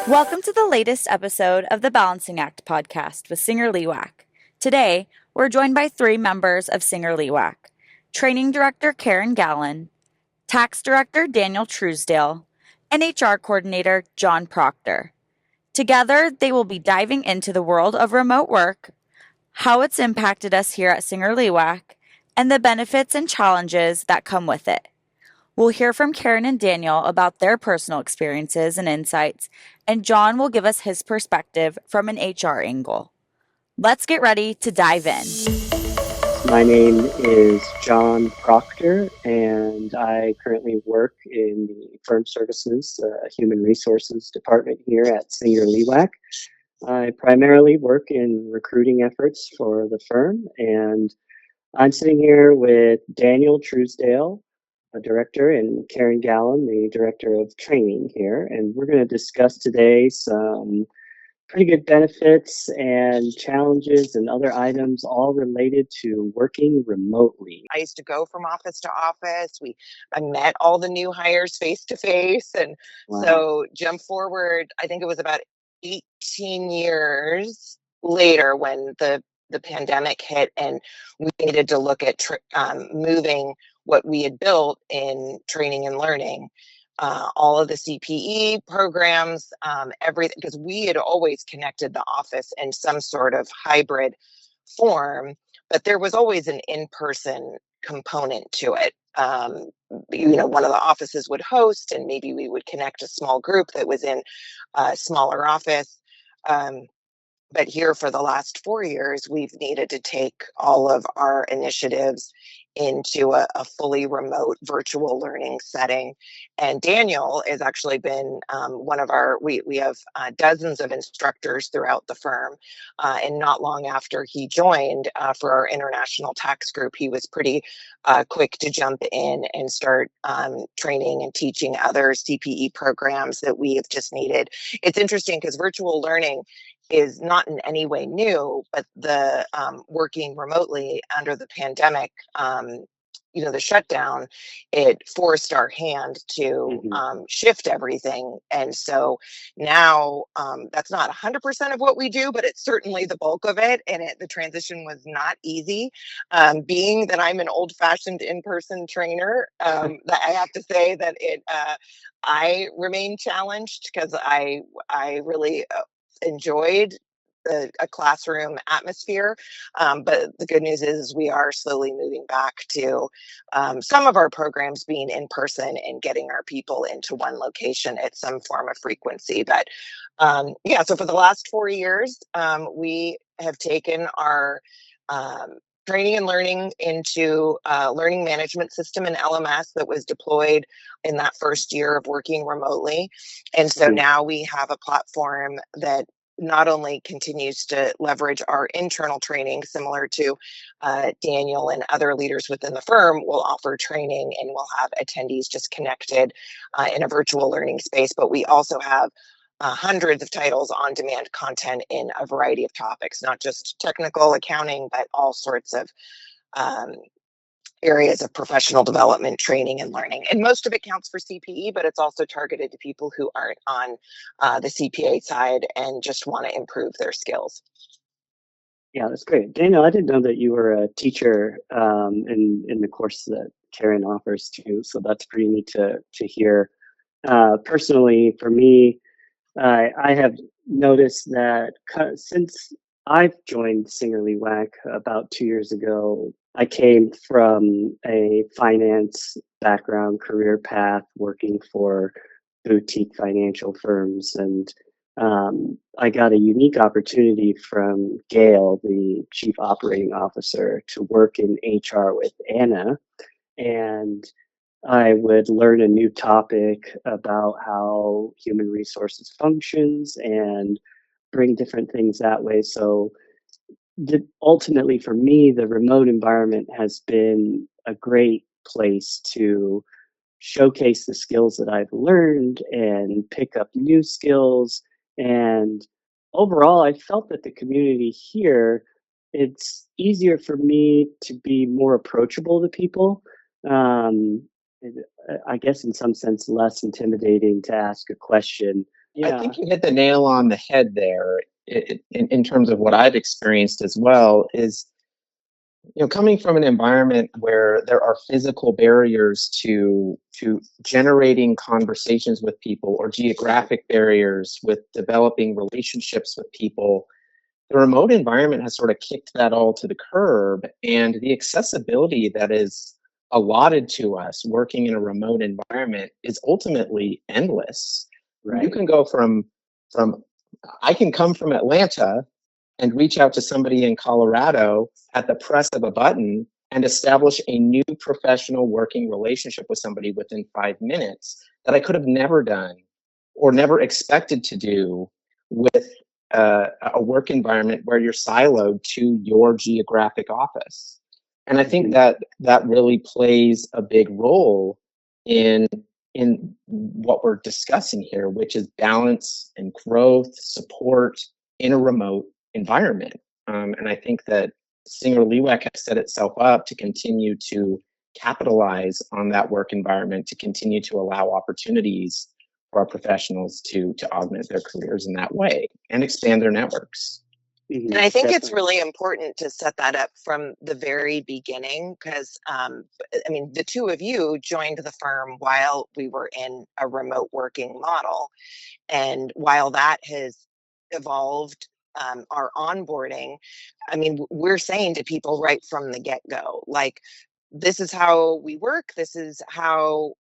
Welcome to the latest episode of the Balancing Act podcast with SingerLewak. Today, we're joined by three members of SingerLewak: Training Director Karyn Gallen, Tax Director Daniel Trousdale, and HR Coordinator John Proctor. Together, they will be diving into the world of remote work, how it's impacted us here at SingerLewak, and the benefits and challenges that come with it. We'll hear from Karyn and Daniel about their personal experiences and insights, and John will give us his perspective from an HR angle. Let's get ready to dive in. My name is John Proctor, and I currently work in the Firm Services Human Resources Department here at SingerLewak. I primarily work in recruiting efforts for the firm, and I'm sitting here with Daniel Trousdale, a director, and Karyn Gallen, the director of training here, and we're going to discuss today some pretty good benefits and challenges and other items all related to working remotely. I used to go from office to office. I met all the new hires face to face. And Wow. So jump forward, I think it was about 18 years later when the pandemic hit and we needed to look at moving what we had built in training and learning. All of the CPE programs, everything, because we had always connected the office in some sort of hybrid form, but there was always an in-person component to it. One of the offices would host, and maybe we would connect a small group that was in a smaller office. But here for the last 4 years, we've needed to take all of our initiatives into a fully remote virtual learning setting. And Daniel has actually been one of we have dozens of instructors throughout the firm. And not long after he joined for our international tax group, he was pretty quick to jump in and start training and teaching other CPE programs that we have just needed. It's interesting because virtual learning is not in any way new, but the working remotely under the pandemic, the shutdown, it forced our hand to shift everything. And so now that's not 100% of what we do, but it's certainly the bulk of it. And the transition was not easy. Being that I'm an old-fashioned in-person trainer, that I have to say that I remain challenged because I really enjoyed a classroom atmosphere. But the good news is we are slowly moving back to some of our programs being in person and getting our people into one location at some form of frequency. But so for the last 4 years, we have taken our training and learning into a learning management system in LMS that was deployed in that first year of working remotely. And so now we have a platform that not only continues to leverage our internal training, similar to Daniel and other leaders within the firm will offer training and we'll have attendees just connected in a virtual learning space, but we also have hundreds of titles on demand content in a variety of topics, not just technical accounting, but all sorts of areas of professional development, training, and learning. And most of it counts for CPE, but it's also targeted to people who aren't on the CPA side and just want to improve their skills. Yeah, that's great. Daniel, I didn't know that you were a teacher in the course that Karyn offers too, so that's pretty neat to hear. Personally, for me, I have noticed that since I've joined SingerLewak about 2 years ago, I came from a finance background, career path, working for boutique financial firms, and I got a unique opportunity from Gail, the chief operating officer, to work in HR with Anna, and I would learn a new topic about how human resources functions and bring different things that way. So ultimately for me, the remote environment has been a great place to showcase the skills that I've learned and pick up new skills. And overall, I felt that the community here, it's easier for me to be more approachable to people. I guess in some sense less intimidating to ask a question. Yeah. I think you hit the nail on the head there in terms of what I've experienced as well is, coming from an environment where there are physical barriers to generating conversations with people or geographic barriers with developing relationships with people, the remote environment has sort of kicked that all to the curb, and the accessibility that is allotted to us working in a remote environment is ultimately endless. Right. You can go from I can come from Atlanta and reach out to somebody in Colorado at the press of a button and establish a new professional working relationship with somebody within 5 minutes that I could have never done or never expected to do with a work environment where you're siloed to your geographic office. And I think that really plays a big role in what we're discussing here, which is balance and growth, support in a remote environment. And I think that SingerLewak has set itself up to continue to capitalize on that work environment, to continue to allow opportunities for our professionals to augment their careers in that way and expand their networks. And I think it's really important to set that up from the very beginning because, the two of you joined the firm while we were in a remote working model. And while that has evolved, our onboarding, we're saying to people right from the get-go, like, this is how we work. This is how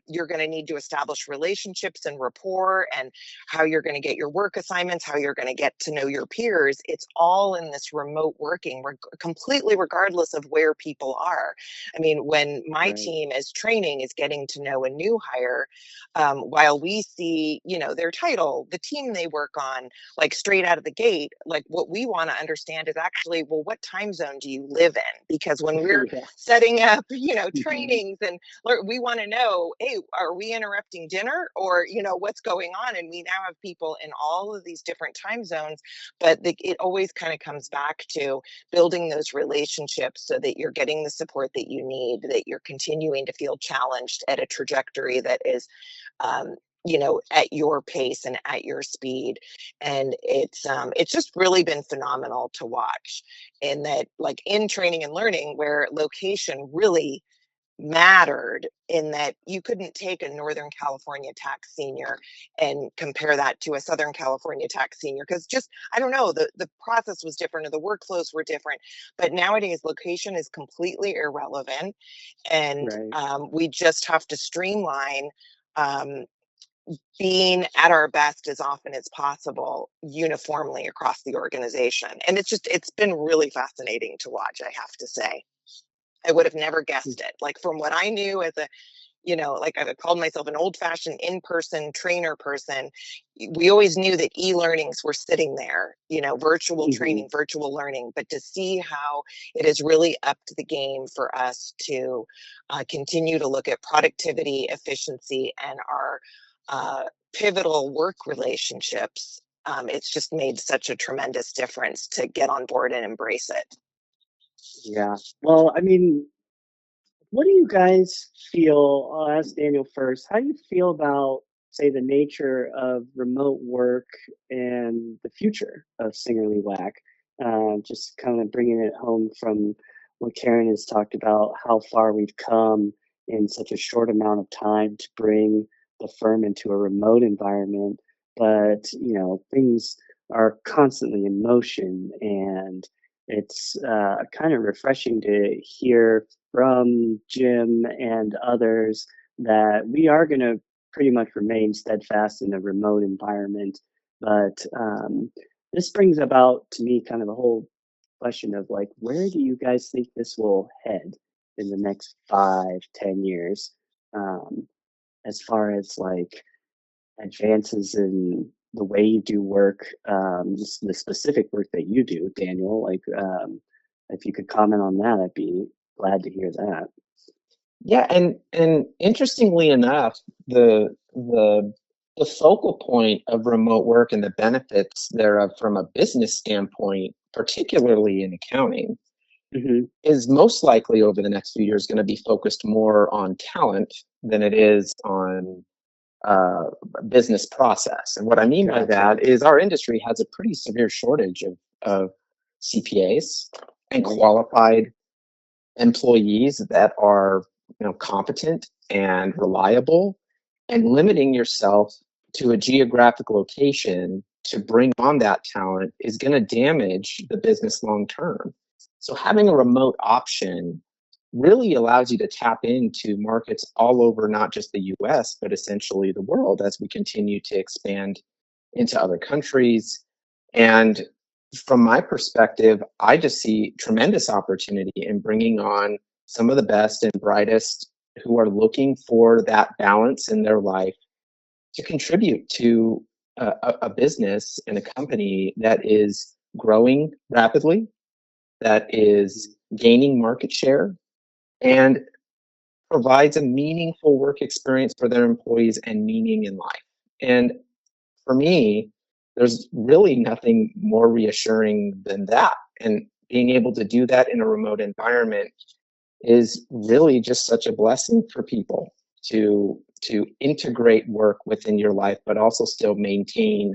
you're going to need to establish relationships and rapport, and how you're going to get your work assignments, how you're going to get to know your peers. It's all in this remote working, completely regardless of where people are. When my team as training is getting to know a new hire, while we see, their title, the team they work on, like straight out of the gate, like what we want to understand is actually, well, what time zone do you live in? Because when we're setting up, trainings, and we want to know, hey, are we interrupting dinner, or what's going on? And we now have people in all of these different time zones, but it always kind of comes back to building those relationships so that you're getting the support that you need, that you're continuing to feel challenged at a trajectory that is at your pace and at your speed. And it's just really been phenomenal to watch, in that, like, in training and learning, where location really mattered, in that you couldn't take a Northern California tax senior and compare that to a Southern California tax senior, because just, I don't know, the process was different or the workflows were different. But nowadays location is completely irrelevant, and we just have to streamline being at our best as often as possible uniformly across the organization. And it's been really fascinating to watch, I have to say. I would have never guessed it. Like, from what I knew as a, like, I called myself an old-fashioned in-person trainer person, we always knew that e-learnings were sitting there, virtual training, virtual learning. But to see how it has really upped the game for us to continue to look at productivity, efficiency, and our pivotal work relationships, it's just made such a tremendous difference to get on board and embrace it. Yeah. Well, what do you guys feel? I'll ask Daniel first. How do you feel about, say, the nature of remote work and the future of SingerLewak? Just kind of bringing it home from what Karyn has talked about, how far we've come in such a short amount of time to bring the firm into a remote environment. But, things are constantly in motion, and it's kind of refreshing to hear from Jim and others that we are going to pretty much remain steadfast in a remote environment. But this brings about, to me, kind of the whole question of, like, where do you guys think this will head in the next 5-10 years, as far as, like, advances in the way you do work, the specific work that you do, Daniel? Like, if you could comment on that, I'd be glad to hear that. Yeah, and interestingly enough, the focal point of remote work and the benefits thereof from a business standpoint, particularly in accounting, is most likely over the next few years going to be focused more on talent than it is on business process. And what I mean by that is our industry has a pretty severe shortage of CPAs and qualified employees that are, competent and reliable, and limiting yourself to a geographic location to bring on that talent is going to damage the business long term. So having a remote option really allows you to tap into markets all over, not just the US, but essentially the world as we continue to expand into other countries. And from my perspective, I just see tremendous opportunity in bringing on some of the best and brightest who are looking for that balance in their life to contribute to a business and a company that is growing rapidly, that is gaining market share, and provides a meaningful work experience for their employees and meaning in life. And for me, there's really nothing more reassuring than that. And being able to do that in a remote environment is really just such a blessing for people to integrate work within your life, but also still maintain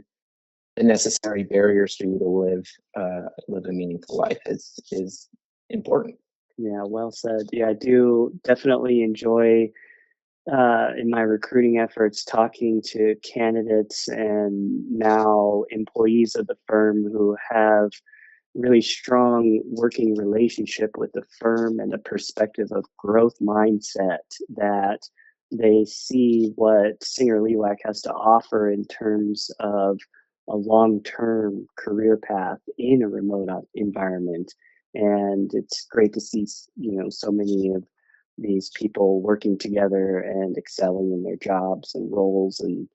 the necessary barriers for you to live a meaningful life is important. Yeah, well said. Yeah, I do definitely enjoy in my recruiting efforts talking to candidates and now employees of the firm who have really strong working relationship with the firm and a perspective of growth mindset, that they see what SingerLewak has to offer in terms of a long-term career path in a remote environment. And it's great to see, so many of these people working together and excelling in their jobs and roles, and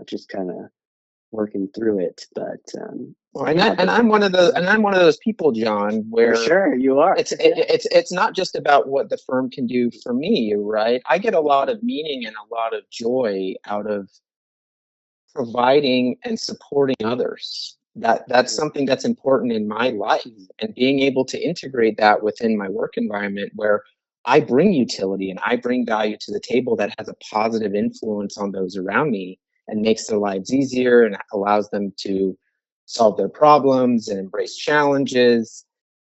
just kind of working through it. But well, I'm one of those people, John, where for sure you are. It's not just about what the firm can do for me, right? I get a lot of meaning and a lot of joy out of providing and supporting others. That's something that's important in my life, and being able to integrate that within my work environment where I bring utility and I bring value to the table that has a positive influence on those around me and makes their lives easier and allows them to solve their problems and embrace challenges.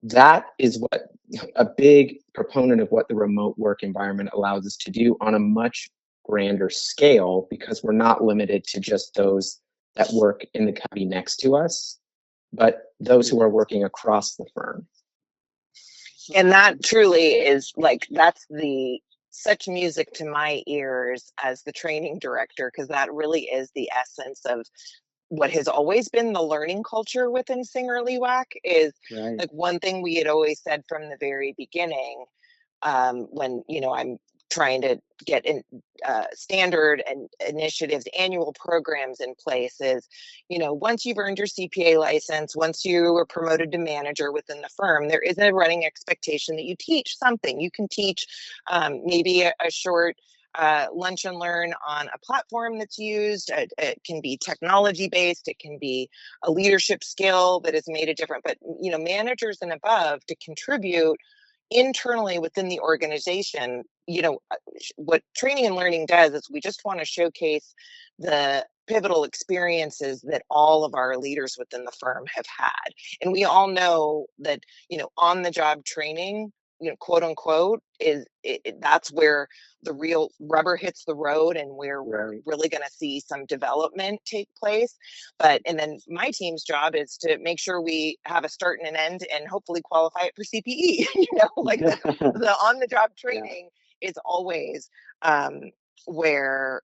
That is what a big proponent of what the remote work environment allows us to do on a much grander scale, because we're not limited to just those that work in the company next to us, but those who are working across the firm. And that truly is that's such music to my ears as the training director, because that really is the essence of what has always been the learning culture within SingerLewak. Is Right. one thing we had always said from the very beginning, when I'm trying to get in standard and initiatives, annual programs in place, is once you've earned your CPA license, once you were promoted to manager within the firm, there is a running expectation that you teach something. You can teach maybe a short lunch and learn on a platform that's used. It can be technology based. It can be a leadership skill that has made a difference. But managers and above to contribute internally within the organization. What training and learning does is we just want to showcase the pivotal experiences that all of our leaders within the firm have had. And we all know that, on the job training, quote unquote, that's where the real rubber hits the road and where we're really going to see some development take place. And then my team's job is to make sure we have a start and an end and hopefully qualify it for CPE. The on the job training is always where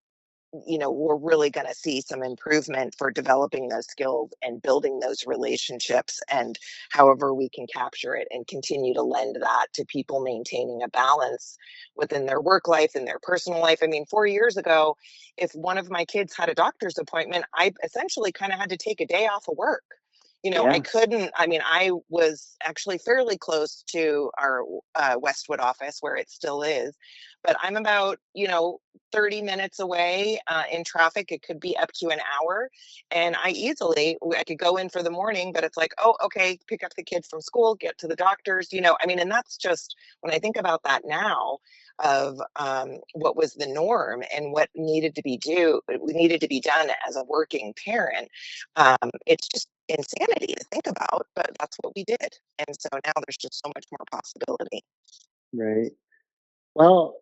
we're really going to see some improvement for developing those skills and building those relationships, and however we can capture it and continue to lend that to people maintaining a balance within their work life and their personal life. I mean, 4 years ago, if one of my kids had a doctor's appointment, I essentially kind of had to take a day off of work. I couldn't, I was actually fairly close to our Westwood office where it still is, but I'm about, 30 minutes away in traffic. It could be up to an hour. And I could go in for the morning, but it's like, oh, okay, pick up the kids from school, get to the doctors, I mean, and that's just, when I think about that now, of what was the norm and what needed to be done as a working parent. It's just insanity to think about, but that's what we did. And so now there's just so much more possibility. Right. Well,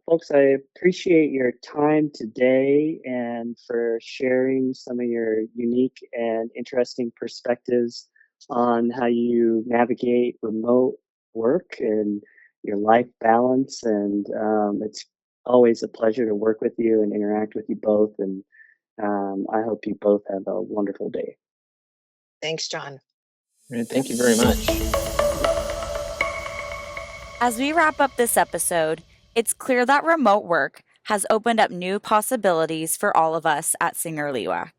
folks, I appreciate your time today and for sharing some of your unique and interesting perspectives on how you navigate remote work and your life balance. And it's always a pleasure to work with you and interact with you both. And I hope you both have a wonderful day. Thanks, John. All right, thank you very much. As we wrap up this episode, it's clear that remote work has opened up new possibilities for all of us at SingerLewak,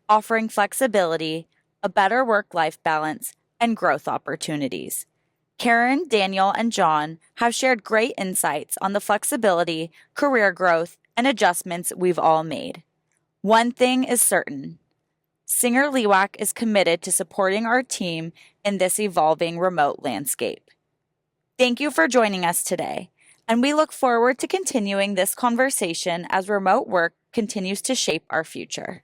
offering flexibility, a better work-life balance, and growth opportunities. Karyn, Daniel, and John have shared great insights on the flexibility, career growth, and adjustments we've all made. One thing is certain: SingerLewak is committed to supporting our team in this evolving remote landscape. Thank you for joining us today, and we look forward to continuing this conversation as remote work continues to shape our future.